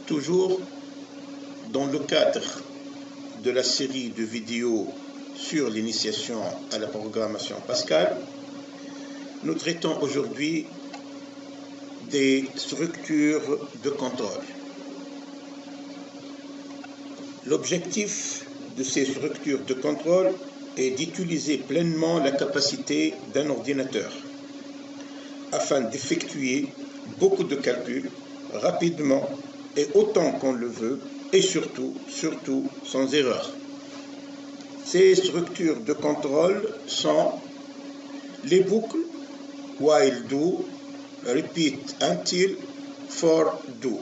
Toujours dans le cadre de la série de vidéos sur l'initiation à la programmation Pascal, nous traitons aujourd'hui des structures de contrôle. L'objectif de ces structures de contrôle est d'utiliser pleinement la capacité d'un ordinateur afin d'effectuer beaucoup de calculs rapidement et autant qu'on le veut et surtout sans erreur. Ces structures de contrôle sont les boucles while do, repeat until, for do.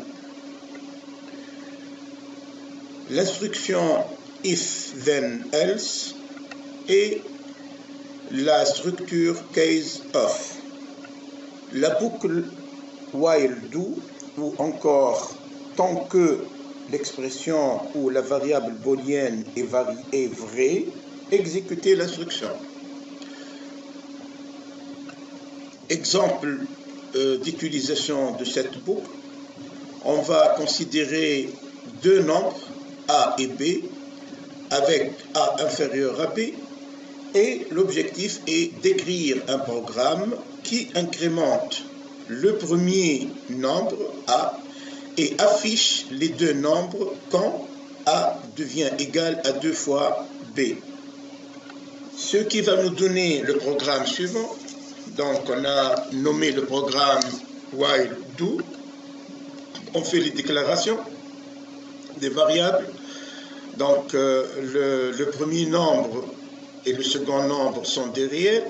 L'instruction if then else et la structure case of. La boucle while do ou encore tant que l'expression ou la variable booléenne est vraie, exécuter l'instruction. Exemple d'utilisation de cette boucle, on va considérer deux nombres A et B avec A inférieur à B et l'objectif est d'écrire un programme qui incrémente le premier nombre A et affiche les deux nombres quand A devient égal à 2 fois B. Ce qui va nous donner le programme suivant. Donc on a nommé le programme while do. On fait les déclarations des variables. Donc le premier nombre et le second nombre sont des réels.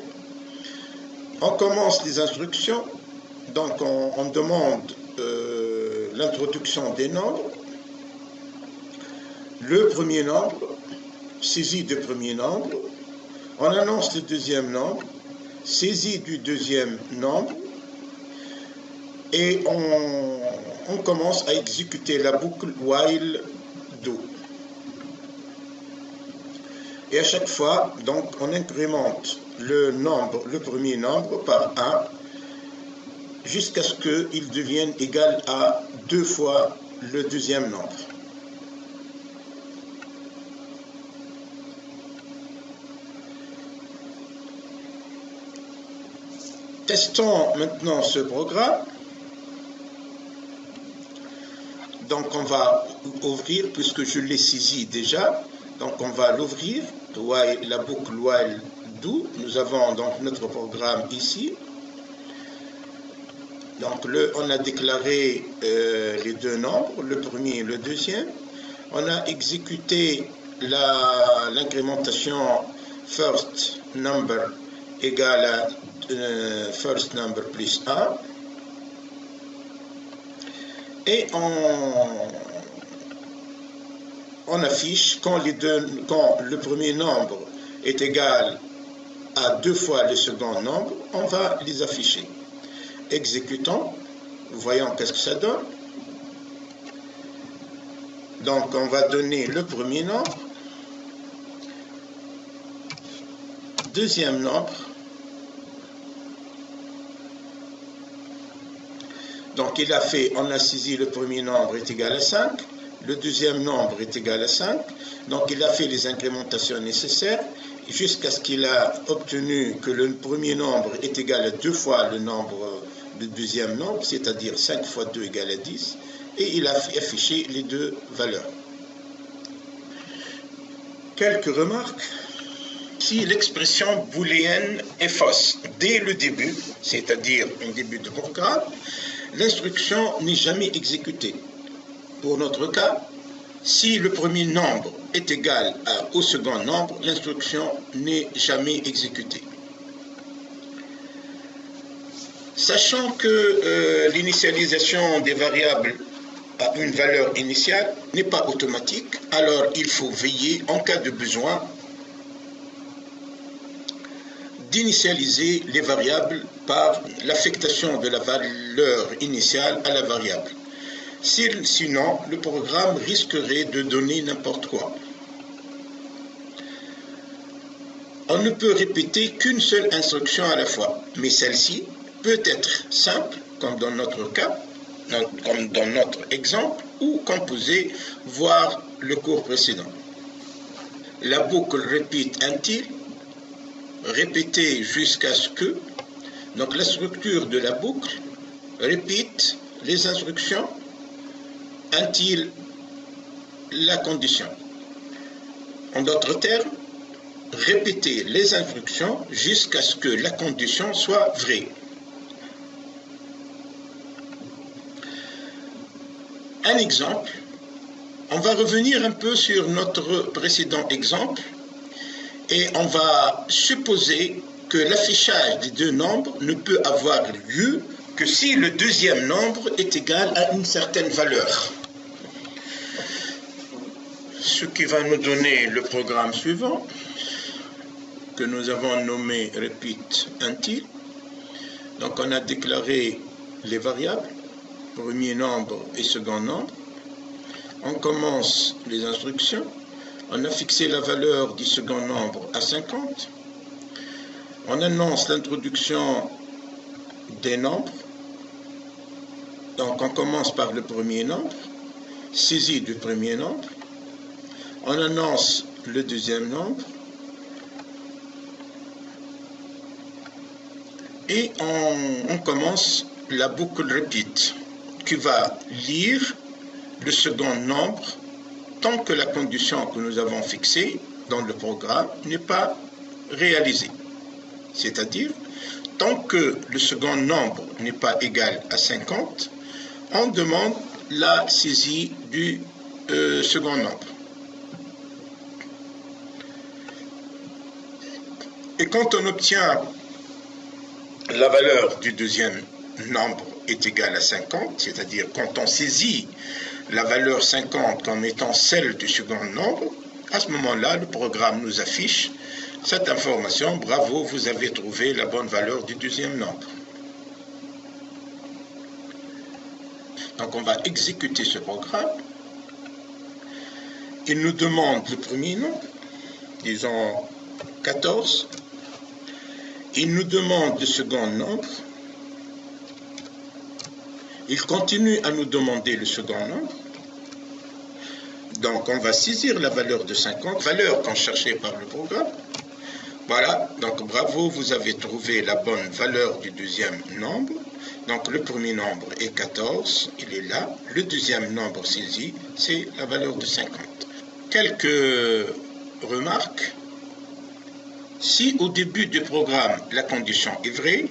On commence les instructions. Donc on demande l'introduction des nombres. Le premier nombre, saisie du premier nombre. On annonce le deuxième nombre, saisie du deuxième nombre. Et on commence à exécuter la boucle while do. Et à chaque fois, donc, on incrémente le premier nombre par 1 jusqu'à ce qu'il devienne égal à 2 fois le deuxième nombre. Testons maintenant ce programme. Donc on va ouvrir, puisque je l'ai saisi déjà, donc on va l'ouvrir, la boucle while do. Nous avons donc notre programme ici. Donc on a déclaré les deux nombres, le premier et le deuxième. On a exécuté l'incrémentation first number égale à first number plus 1. Et on affiche quand le premier nombre est égal à 2 fois le second nombre, on va les afficher. Exécutons, voyons qu'est-ce que ça donne. Donc on va donner le premier nombre, deuxième nombre. Donc on a saisi le premier nombre est égal à 5, le deuxième nombre est égal à 5, donc il a fait les incrémentations nécessaires jusqu'à ce qu'il a obtenu que le premier nombre est égal à 2 fois le deuxième nombre, c'est-à-dire 5 fois 2 égale à 10, et il a affiché les deux valeurs. Quelques remarques. Si l'expression booléenne est fausse dès le début, c'est-à-dire un début de programme, l'instruction n'est jamais exécutée. Pour notre cas, si le premier nombre est égal au second nombre, l'instruction n'est jamais exécutée. Sachant que l'initialisation des variables à une valeur initiale n'est pas automatique, alors il faut veiller, en cas de besoin, d'initialiser les variables par l'affectation de la valeur initiale à la variable. Sinon, le programme risquerait de donner n'importe quoi. On ne peut répéter qu'une seule instruction à la fois, mais celle-ci peut être simple, comme dans notre cas, comme dans notre exemple, ou composer, voire le cours précédent. La boucle repeat until, répéter jusqu'à ce que, donc la structure de la boucle repeat les instructions until la condition. En d'autres termes, répéter les instructions jusqu'à ce que la condition soit vraie. Un exemple, on va revenir un peu sur notre précédent exemple et on va supposer que l'affichage des deux nombres ne peut avoir lieu que si le deuxième nombre est égal à une certaine valeur. Ce qui va nous donner le programme suivant, que nous avons nommé repeat until. Donc on a déclaré les variables, premier nombre et second nombre. On commence les instructions. On a fixé la valeur du second nombre à 50. On annonce l'introduction des nombres. Donc on commence par le premier nombre, saisie du premier nombre. On annonce le deuxième nombre. Et on commence la boucle repeat qui va lire le second nombre tant que la condition que nous avons fixée dans le programme n'est pas réalisée. C'est-à-dire, tant que le second nombre n'est pas égal à 50, on demande la saisie du second nombre. Et quand on obtient la valeur du deuxième nombre est égale à 50, c'est-à-dire quand on saisit la valeur 50 comme étant celle du second nombre, à ce moment-là, le programme nous affiche cette information. Bravo, vous avez trouvé la bonne valeur du deuxième nombre. Donc on va exécuter ce programme. Il nous demande le premier nombre, disons 14. Il nous demande le second nombre. Il continue à nous demander le second nombre. Donc, on va saisir la valeur de 50, valeur qu'on cherchait par le programme. Voilà, donc bravo, vous avez trouvé la bonne valeur du deuxième nombre. Donc, le premier nombre est 14, il est là. Le deuxième nombre saisi, c'est la valeur de 50. Quelques remarques. Si au début du programme, la condition est vraie,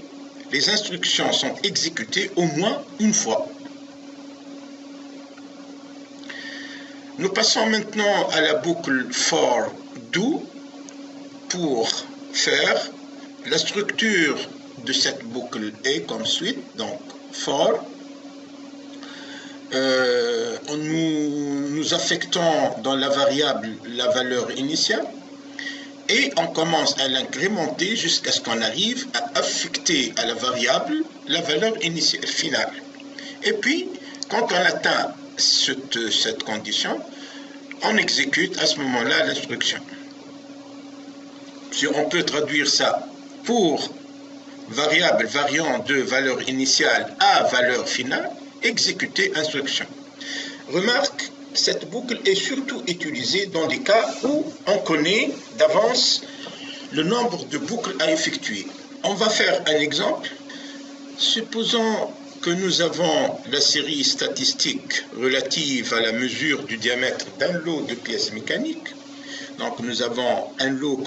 les instructions sont exécutées au moins une fois. Nous passons maintenant à la boucle for do pour faire. La structure de cette boucle est comme suit, donc for. Nous affectons dans la variable la valeur initiale. Et on commence à l'incrémenter jusqu'à ce qu'on arrive à affecter à la variable la valeur initiale finale. Et puis, quand on atteint cette condition, on exécute à ce moment-là l'instruction. Si on peut traduire ça pour variable variant de valeur initiale à valeur finale, exécuter instruction. Remarque, cette boucle est surtout utilisée dans les cas où on connaît d'avance le nombre de boucles à effectuer. On va faire un exemple. Supposons que nous avons la série statistique relative à la mesure du diamètre d'un lot de pièces mécaniques. Donc nous avons un lot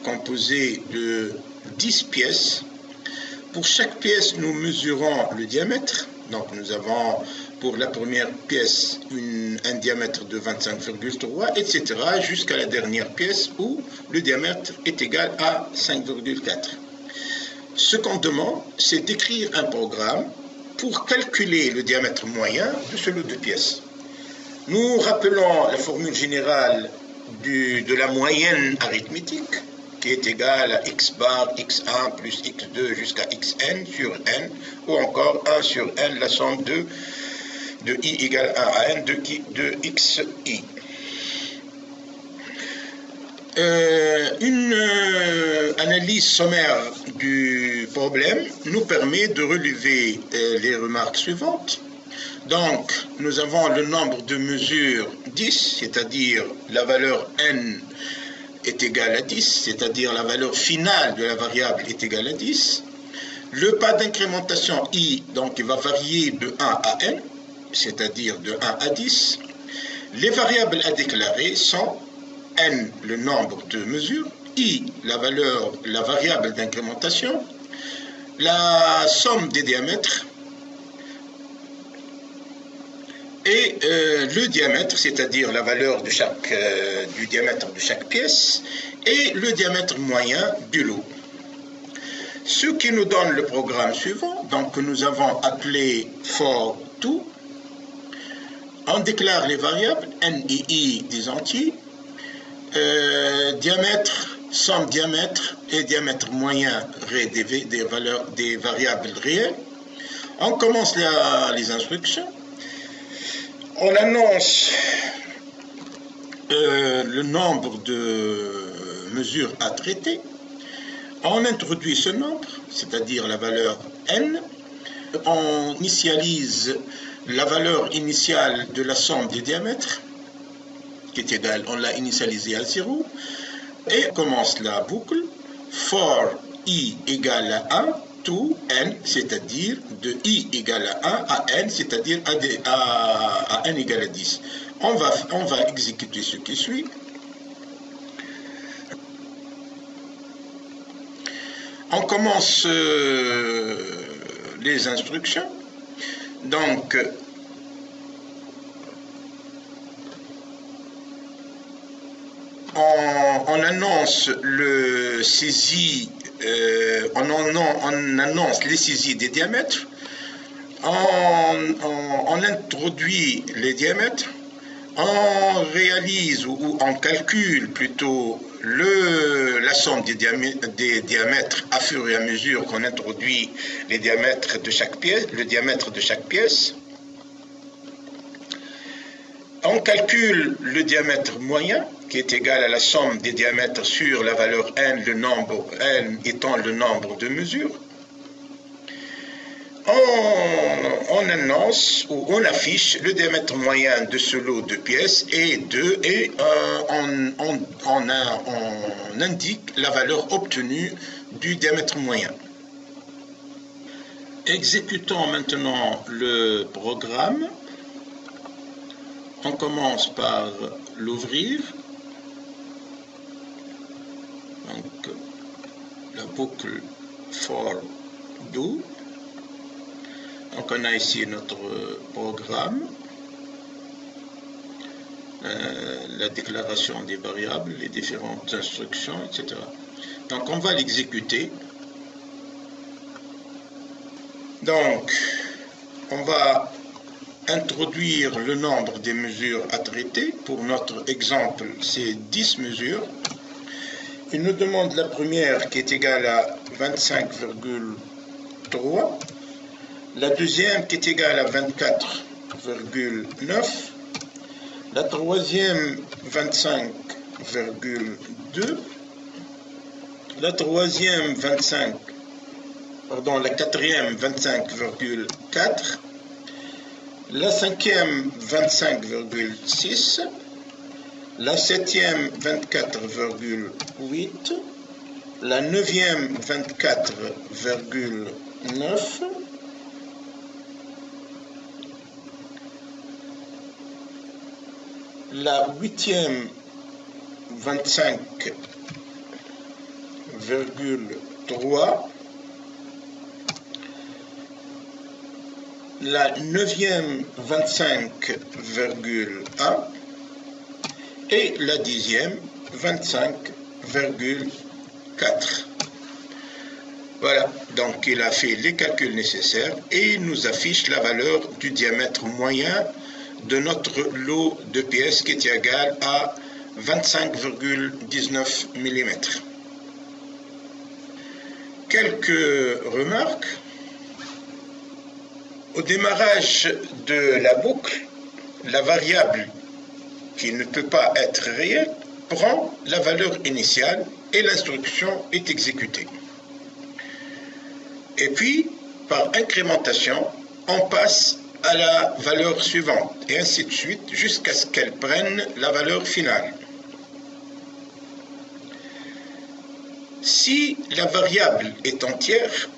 composé de 10 pièces. Pour chaque pièce, nous mesurons le diamètre. Donc nous avons pour la première pièce un diamètre de 25,3, etc. jusqu'à la dernière pièce où le diamètre est égal à 5,4. Ce qu'on demande, c'est d'écrire un programme pour calculer le diamètre moyen de ce lot de pièces. Nous rappelons la formule générale de la moyenne arithmétique, qui est égale à x bar x1 plus x2 jusqu'à xn sur n, ou encore 1 sur n, la somme de i égale 1 à n de xi. Une analyse sommaire du problème nous permet de relever les remarques suivantes. Donc, nous avons le nombre de mesures 10, c'est-à-dire la valeur n est égale à 10, c'est-à-dire la valeur finale de la variable est égale à 10. Le pas d'incrémentation i, donc il va varier de 1 à n, c'est-à-dire de 1 à 10. Les variables à déclarer sont n, le nombre de mesures, i, la variable d'incrémentation, la somme des diamètres, et le diamètre, c'est-à-dire la valeur de du diamètre de chaque pièce, et le diamètre moyen du lot. Ce qui nous donne le programme suivant, donc que nous avons appelé for to. On déclare les variables n et i des entiers, diamètre, somme diamètre et diamètre moyen des variables réelles. On commence les instructions. On annonce le nombre de mesures à traiter. On introduit ce nombre, c'est-à-dire la valeur n. On initialise la valeur initiale de la somme des diamètres, qui est égale, on l'a initialisée à 0. Et on commence la boucle for i égale à 1 to n, c'est-à-dire de i égale à 1 à n, c'est-à-dire à n égale à 10. On va exécuter ce qui suit. On commence les instructions. Donc, on annonce le saisie, on annonce les saisies des diamètres, on introduit les diamètres, on réalise ou on calcule plutôt la somme des diamètres à fur et à mesure qu'on introduit les diamètres de chaque pièce, le diamètre de chaque pièce. On calcule le diamètre moyen, qui est égal à la somme des diamètres sur la valeur n, le nombre n étant le nombre de mesures. On annonce ou on affiche le diamètre moyen de ce lot de pièces et on indique la valeur obtenue du diamètre moyen. Exécutons maintenant le programme. On commence par l'ouvrir. Donc, la boucle for do. Donc, on a ici notre programme, la déclaration des variables, les différentes instructions, etc. Donc, on va l'exécuter. Donc, on va introduire le nombre des mesures à traiter. Pour notre exemple, c'est 10 mesures. Il nous demande la première qui est égale à 25,3. La deuxième qui est égale à 24,9. La troisième, 25,2. La quatrième, 25,4. La cinquième, 25,6. La septième, 24,8. La neuvième, 24,9. La huitième, 25,3. La neuvième, 25,1. Et la dixième, 25,4. Voilà, donc il a fait les calculs nécessaires et il nous affiche la valeur du diamètre moyen de notre lot de pièces qui est égal à 25,19 mm. Quelques remarques. Au démarrage de la boucle, la variable qui ne peut pas être réelle prend la valeur initiale et l'instruction est exécutée. Et puis, par incrémentation, on passe à la valeur suivante, et ainsi de suite, jusqu'à ce qu'elle prenne la valeur finale. Si la variable est entière,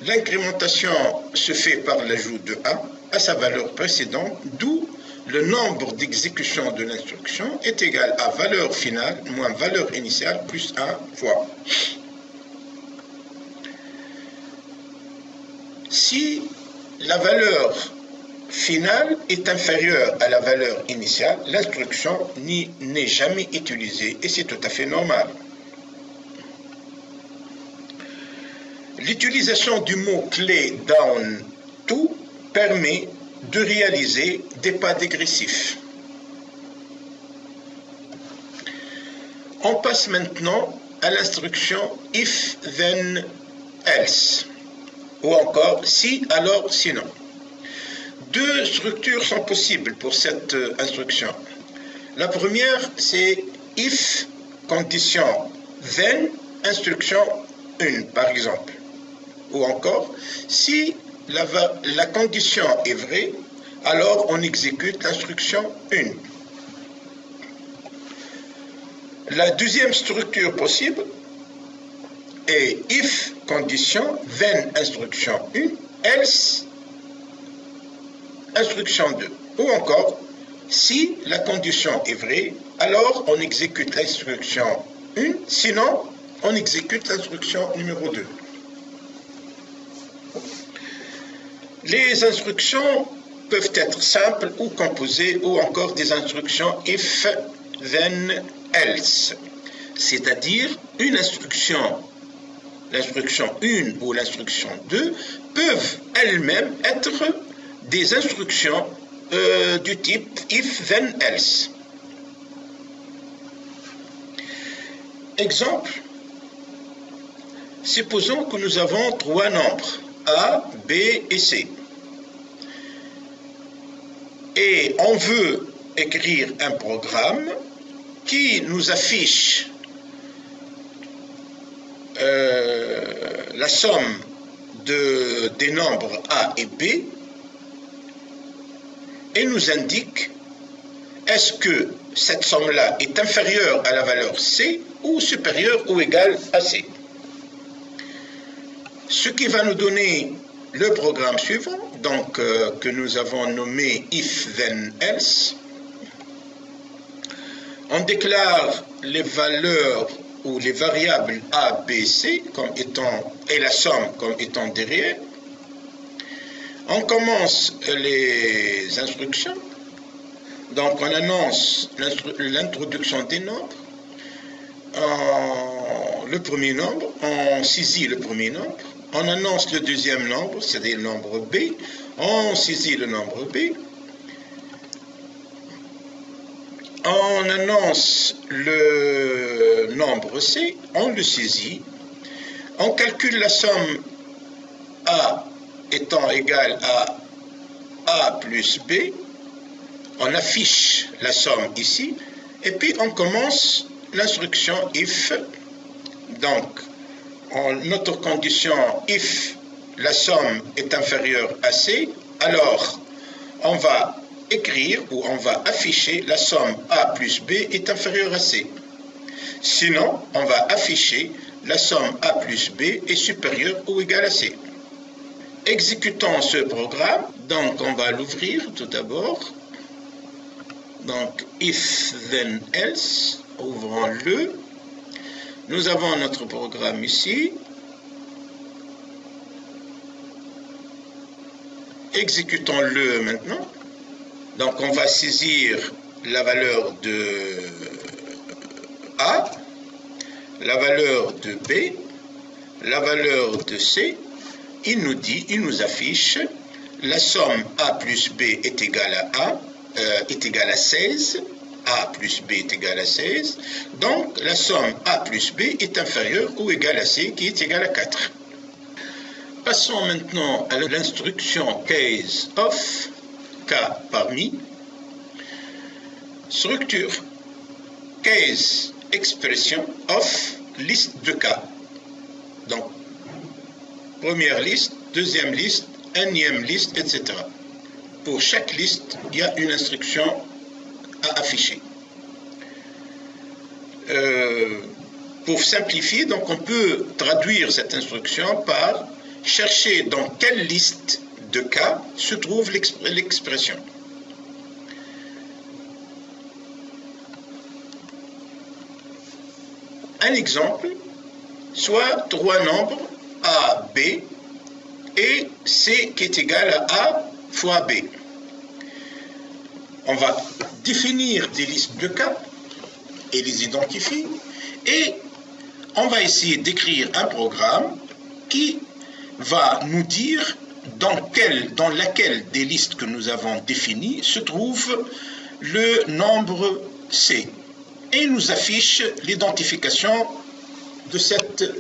l'incrémentation se fait par l'ajout de 1 à sa valeur précédente, d'où le nombre d'exécutions de l'instruction est égal à valeur finale moins valeur initiale plus 1 fois. Si la valeur finale est inférieure à la valeur initiale, l'instruction n'est jamais utilisée et c'est tout à fait normal. L'utilisation du mot-clé down to permet de réaliser des pas dégressifs. On passe maintenant à l'instruction if then else ou encore si alors sinon. Deux structures sont possibles pour cette instruction. La première c'est if condition then instruction 1 par exemple. Ou encore, si la condition est vraie, alors on exécute l'instruction 1. La deuxième structure possible est if condition, then instruction 1, else instruction 2. Ou encore, si la condition est vraie, alors on exécute l'instruction 1, sinon on exécute l'instruction numéro 2. Les instructions peuvent être simples ou composées ou encore des instructions if, then, else. C'est-à-dire une instruction, l'instruction 1 ou l'instruction 2 peuvent elles-mêmes être des instructions du type if, then, else. Exemple, supposons que nous avons trois nombres A, B et C. Et on veut écrire un programme qui nous affiche la somme des nombres A et B et nous indique est-ce que cette somme-là est inférieure à la valeur C ou supérieure ou égale à C. Ce qui va nous donner le programme suivant, donc que nous avons nommé if then else. On déclare les valeurs ou les variables A, B, C comme étant, et la somme comme étant des réels. On commence les instructions. Donc on annonce l'introduction des nombres. Le premier nombre, on saisit le premier nombre. On annonce le deuxième nombre, c'est-à-dire le nombre B. On saisit le nombre B. On annonce le nombre C. On le saisit. On calcule la somme A étant égale à A plus B. On affiche la somme ici. Et puis on commence l'instruction if. Donc, notre condition if la somme est inférieure à C, alors on va écrire ou on va afficher la somme A plus B est inférieure à C. Sinon, on va afficher la somme A plus B est supérieure ou égale à C. Exécutons ce programme, donc on va l'ouvrir tout d'abord. Donc, if then else, ouvrons-le. Nous avons notre programme ici. Exécutons-le maintenant. Donc on va saisir la valeur de A, la valeur de B, la valeur de C. Il nous affiche la somme A plus B est égale à A, est égale à 16. A plus B est égal à 16. Donc, la somme A plus B est inférieure ou égale à C, qui est égal à 4. Passons maintenant à l'instruction case of, cas parmi. Structure. case expression of liste de cas. Donc, première liste, deuxième liste, énième liste, etc. Pour chaque liste, il y a une instruction à afficher. Pour simplifier, donc on peut traduire cette instruction par chercher dans quelle liste de cas se trouve l'expression. Un exemple, soit trois nombres A, B et C qui est égal à A fois B. On va définir des listes de cas et les identifier et on va essayer d'écrire un programme qui va nous dire dans laquelle des listes que nous avons définies se trouve le nombre C et nous affiche l'identification de cette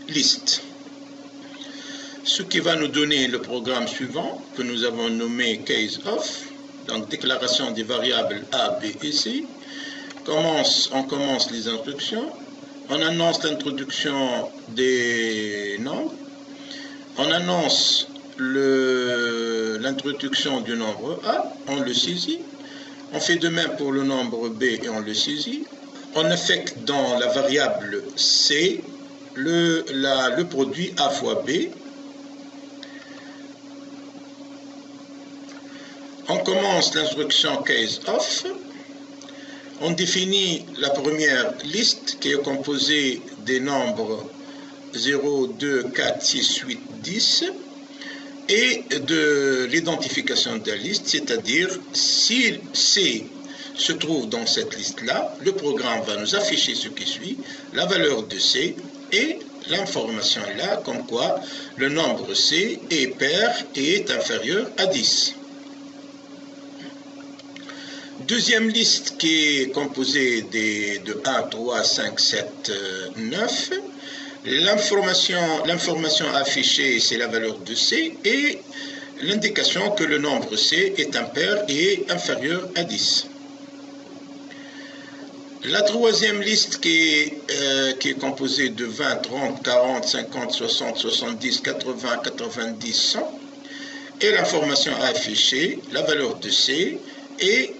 liste. Ce qui va nous donner le programme suivant que nous avons nommé case of, donc déclaration des variables A, B et C. On commence les instructions, on annonce l'introduction des nombres, on annonce l'introduction du nombre A, on le saisit, on fait de même pour le nombre B et on le saisit, on affecte dans la variable C le produit A fois B, on commence l'instruction case of, on définit la première liste qui est composée des nombres 0, 2, 4, 6, 8, 10 et de l'identification de la liste, c'est-à-dire si C se trouve dans cette liste-là, le programme va nous afficher ce qui suit, la valeur de C et l'information là comme quoi le nombre C est pair et est inférieur à 10. Deuxième liste qui est composée de 1, 3, 5, 7, 9. L'information affichée, c'est la valeur de C et l'indication que le nombre C est impair et est inférieur à 10. La troisième liste qui est composée de 20, 30, 40, 50, 60, 70, 80, 90, 100 et l'information affichée, la valeur de C et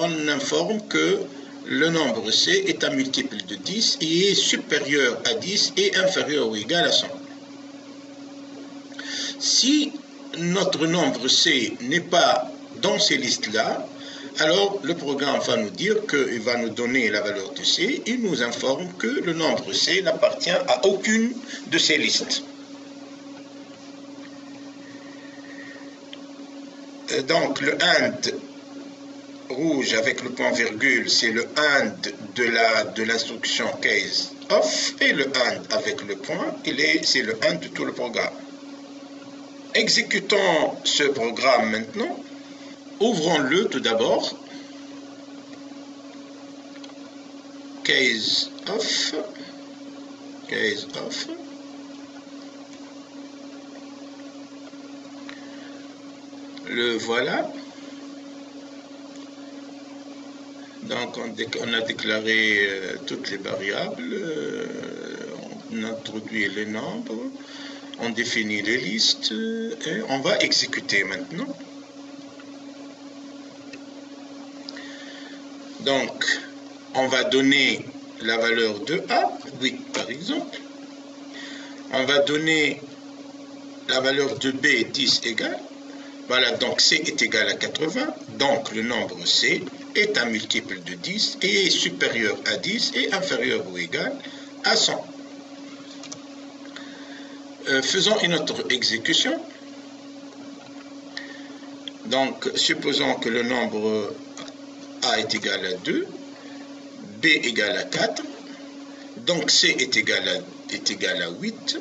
on informe que le nombre C est un multiple de 10 et est supérieur à 10 et inférieur ou égal à 100. Si notre nombre C n'est pas dans ces listes-là, alors le programme va nous dire qu'il va nous donner la valeur de C et nous informe que le nombre C n'appartient à aucune de ces listes. Donc le AND rouge avec le point virgule, c'est le AND de l'instruction case of et le AND avec le point, c'est le AND de tout le programme. Exécutons ce programme maintenant. Ouvrons-le tout d'abord. Case of. Le voilà. Donc on a déclaré toutes les variables, on introduit les nombres, on définit les listes et on va exécuter maintenant. Donc on va donner la valeur de A, 8 par exemple. On va donner la valeur de B, 10 égale. Voilà, donc C est égal à 80, donc le nombre C est un multiple de 10 et est supérieur à 10 et inférieur ou égal à 100. Faisons une autre exécution. Donc, supposons que le nombre A est égal à 2, B égale à 4, donc C est égal à 8,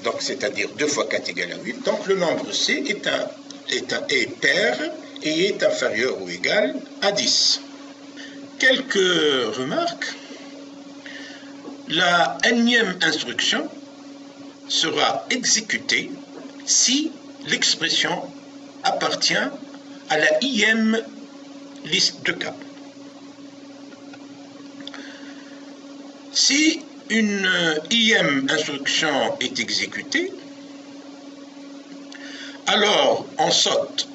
donc c'est-à-dire 2 fois 4 égale à 8, donc le nombre C est pair et est inférieur ou égal à 10. Quelques remarques. La énième instruction sera exécutée si l'expression appartient à la ième liste de cas. Si une IM instruction est exécutée, alors on saute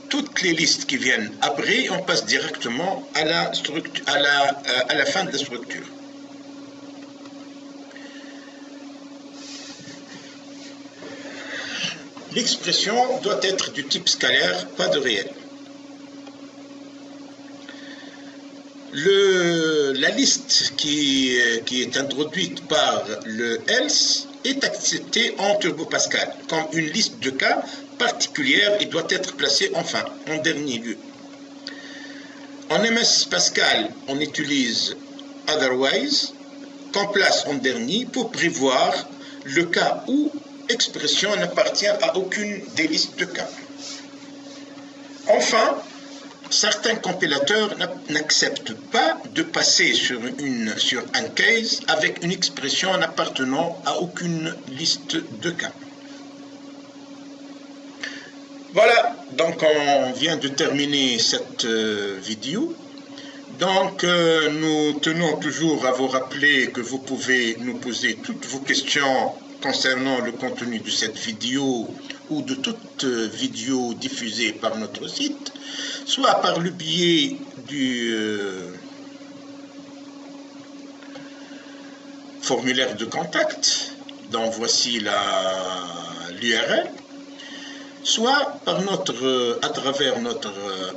toutes les listes qui viennent après et on passe directement à la fin de la structure. L'expression doit être du type scalaire, pas de réel. La liste qui est introduite par le else est acceptée en Turbo Pascal comme une liste de cas particulière et doit être placée enfin, en dernier lieu. En MS Pascal, on utilise otherwise qu'on place en dernier pour prévoir le cas où expression n'appartient à aucune des listes de cas. Enfin, certains compilateurs n'acceptent pas de passer sur un case avec une expression n'appartenant à aucune liste de cas. Voilà, donc on vient de terminer cette vidéo. Donc nous tenons toujours à vous rappeler que vous pouvez nous poser toutes vos questions concernant le contenu de cette vidéo ou de toute vidéo diffusée par notre site, soit par le biais du formulaire de contact, dont voici l'URL, soit à travers notre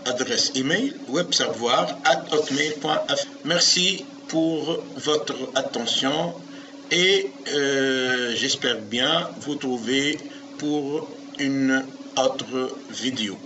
adresse email websavoir@hotmail.fr. Merci pour votre attention et j'espère bien vous trouver pour une autre vidéo.